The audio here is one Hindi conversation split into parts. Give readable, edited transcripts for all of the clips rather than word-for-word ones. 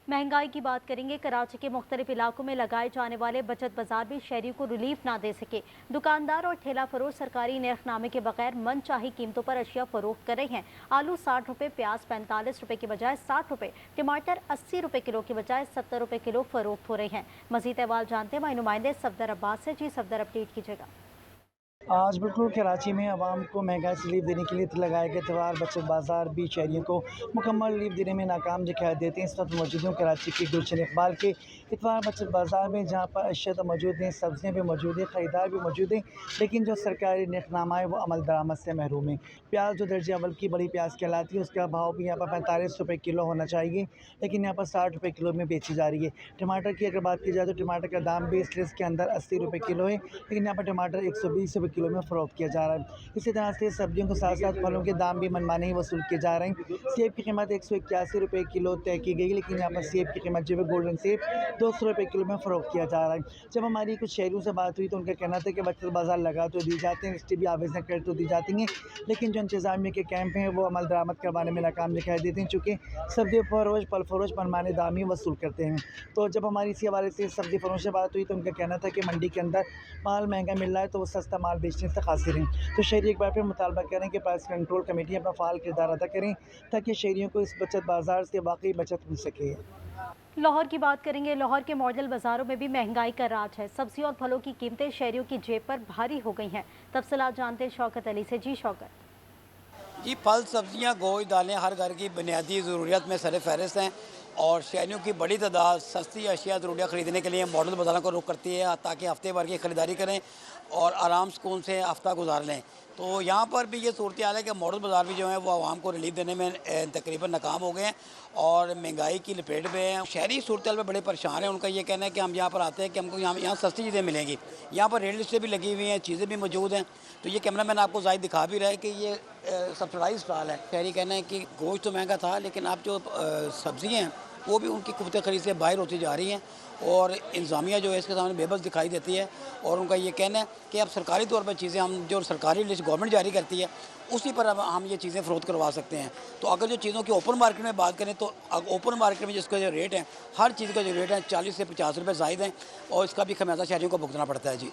महंगाई की बात करेंगे। कराची के मुख्तलिफ इलाकों में लगाए जाने वाले बचत बाजार भी शहरियों को रिलीफ ना दे सके। दुकानदार और ठेला फरोश सरकारी नेर्खनामे के बगैर मनचाही कीमतों पर अशिया फरोख्त कर रहे हैं। आलू 60 रुपए, प्याज 45 रुपए की बजाय 60 रुपए, टमाटर 80 रुपए किलो की बजाय 70 रुपए किलो फरोख्त हो रहे हैं। मजीद अहवाल जानते हैं हमारे नुमाइंदे सफदर अब्बास से। जी सफदर, अपडेट कीजिएगा। आज बिल्कुल कराची में आवाम को महंगाई से रिलीफ देने के लिए लगाए गए त्यौहार बचत बाजार भी शहरियों को मुकम्मल रिलीफ देने में नाकाम दिखाई देते हैं। इस वक्त मौजूद हूँ कराची के गुलशन इकबाल के इतवार बचत बाजार में, जहाँ पर अशिया तो मौजूद हैं, सब्जियाँ भी मौजूद हैं, ख़रीदार भी मौजूद हैं, लेकिन जो सरकारी नरखनामा है वो अमल दरामद से महरूम है। प्याज जो दर्जे अव्वल की बड़ी प्याज कहलाती है, उसका भाव भी यहाँ पर 45 रुपये किलो होना चाहिए, लेकिन यहाँ पर 60 रुपये किलो में बेची जा रही है। टमाटर की अगर बात की जाए तो टमाटर का दाम भी इस लिस्ट के अंदर 80 रुपये किलो है, लेकिन यहाँ पर टमाटर 120 रुपये किलो में फ़रोख्त किया जा रहा है। इसी तरह से सब्जियों के साथ साथ फलों के दाम भी मनमाने ही वसूल किए जा रहे हैं। सेब की कीमत 181 रुपये किलो तय की गई, लेकिन यहाँ पर सेब की कीमत जो है गोल्डन सेब 200 रुपये किलो में फ़रोख्त किया जा रहा है। जब हमारी कुछ शहरों से बात हुई तो उनका कहना था कि बचत बाज़ार लगा तो दी जाते हैं, लिस्टें भी आवेदन कर तो दी जाती हैं, लेकिन जो इंतज़ामिया के कैंप हैं वो अमल दरामद करवाने में नाकाम दिखाई देते हैं, चूँकि सब्ज़ी फरोश फल फरोश मनमाने दाम ही वसूल करते हैं। तो जब हमारी इसी हवाले से सब्ज़ी फरोश से बात हुई तो उनका कहना था कि मंडी के अंदर माल महंगा मिल रहा है तो वो सस्ता माल बेचने से कासिर हैं। तो शहरी एक बार फिर मुतालबा करें कि प्राइस कंट्रोल कमेटी अपना फ़ाल किरदार अदा करें, ताकि शहरियों को इस बचत बाज़ार से वाकई बचत मिल सके। लाहौर की बात करेंगे। लाहौर के मॉडल बाजारों में भी महंगाई का राज है। सब्जियों और फलों की कीमतें शहरियों की जेब पर भारी हो गई हैं। तफसीलात जानते हैं शौकत अली से। जी शौकत। जी, फल सब्जियां गोश्त दालें हर घर की बुनियादी ज़रूरियत में सर फहरिस्त हैं और शहरियों की बड़ी तादाद सस्ती अशिया ज़रूरियात ख़रीदने के लिए मॉडल बाज़ारों को रुख करती है, ताकि हफ्ते भर की ख़रीदारी करें और आराम सुकून से हफ्ता गुजार लें। तो यहाँ पर भी ये सूरत हाल है कि मॉडल बाज़ार भी जो है वो आवाम को रिलीफ देने में तकरीबन नाकाम हो गए हैं और महंगाई की लपेट में हैं। शहरी सूरत हाल में बड़े परेशान हैं। उनका ये कहना है कि हम यहाँ पर आते हैं कि हमको यहाँ सस्ती चीज़ें मिलेंगी। यहाँ पर रेट लिस्टें भी लगी हुई हैं, चीज़ें भी मौजूद हैं। तो ये कैमरा मैन आपको ज़ाहिर दिखा भी रहा है कि ये सब्सिडाइज स्टॉल है। शहरी कहना है कि गोश्त तो महंगा था, लेकिन अब जो सब्ज़ी हैं वो भी उनकी क़ुव्वत ख़रीद से बाहर होती जा रही हैं और इंतज़ामिया जो है इसके सामने बेबस दिखाई देती है। और उनका ये कहना है कि अब सरकारी तौर पर चीज़ें हम जो सरकारी लिस्ट गवर्नमेंट जारी करती है उसी पर अब हम ये चीज़ें फ़रोख्त करवा सकते हैं। तो अगर जो चीज़ों की ओपन मार्केट में बात करें तो ओपन मार्केट में जिसका जो रेट है, हर चीज़ का जो रेट है 40 से 50 रुपये ज़ायद है और इसका भी खमियाजा शहरियों को भुगतना पड़ता है। जी,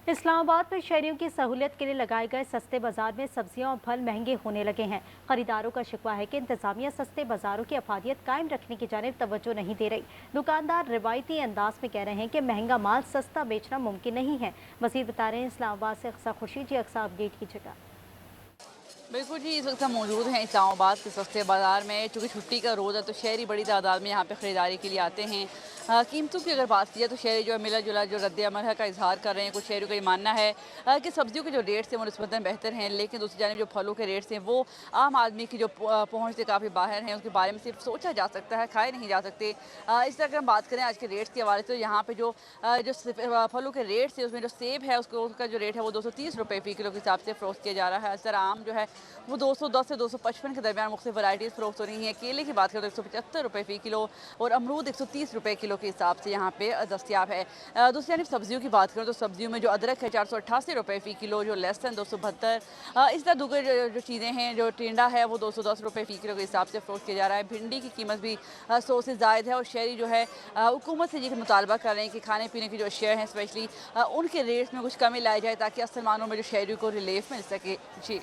इस्लामाबाद में शहरियों की सहूलियत के लिए लगाए गए सस्ते बाजार में सब्जियां और फल महंगे होने लगे हैं। खरीदारों का शिकवा है कि इंतजामिया सस्ते बाजारों की अफादियत कायम रखने की जानिब तवज्जो नहीं दे रही। दुकानदार रिवायती अंदाज में कह रहे हैं कि महंगा माल सस्ता बेचना मुमकिन नहीं है। मज़ीद बता रहे हैं इस्लामाबाद से अक्सा खुर्शीद। जी अक्सा, अपडेट कीजिएगा। बिल्कुल जी, इस वक्त हम मौजूद हैं इस्लामाबाद के सस्ते बाज़ार में। चूँकि छुट्टी का रोज़ है तो शहरी बड़ी तादाद में यहाँ पे ख़रीदारी के लिए आते हैं। कीमतों की अगर बात की जाए तो शहरी जो है मिला जुला जो रद्द-ए-अमल है का इजहार कर रहे हैं। कुछ शहरियों का ये मानना है कि सब्जियों के जो रेट्स हैं वो निस्बतन बेहतर हैं, लेकिन दूसरी जानिब जो फलों के रेट्स हैं वो आम आदमी की जो पहुँच से काफ़ी बाहर हैं। उसके बारे में सिर्फ सोचा जा सकता है, खाए नहीं जा सकते। इस तरह अगर हम बात करें आज के रेट्स के हवाले से, तो यहाँ पर जो फलों के रेट्स हैं उसमें जो सेब है उसका जो रेट है वो 230 रुपये फ़ी किलो के हिसाब से फ़रोख्त किया जा रहा है। सर आम जो है वो 210 से 255 के दरमियान मुख्तलिफ वैराइटीज़ फ़रोख्त हो रही हैं। केले की बात करें तो 175 रुपये फ़ी किलो और अमरूद 130 रुपये किलो के हिसाब से यहाँ पे दस्तियाब है। दूसरी जानिब सब्जियों की बात करें तो सब्जियों में जो अदरक है 488 रुपये फ़ी किलो, जो लहसुन 272, इस तरह दूसरे जो चीज़ें हैं, जो टिंडा है वो 210 रुपये फ़ी किलो के हिसाब से फ़रोख्त किया जा रहा है। भिंडी की कीमत भी 100 से ज़ायद है और शहरी जो है हुकूमत से ये मुतालबा कर रहे हैं कि खाने पीने की जो अशिया हैं स्पेशली उनके रेट्स में कुछ कमी लाई जाए, ताकि असल मानों में जो शहरी को रिलीफ मिल सके। जी।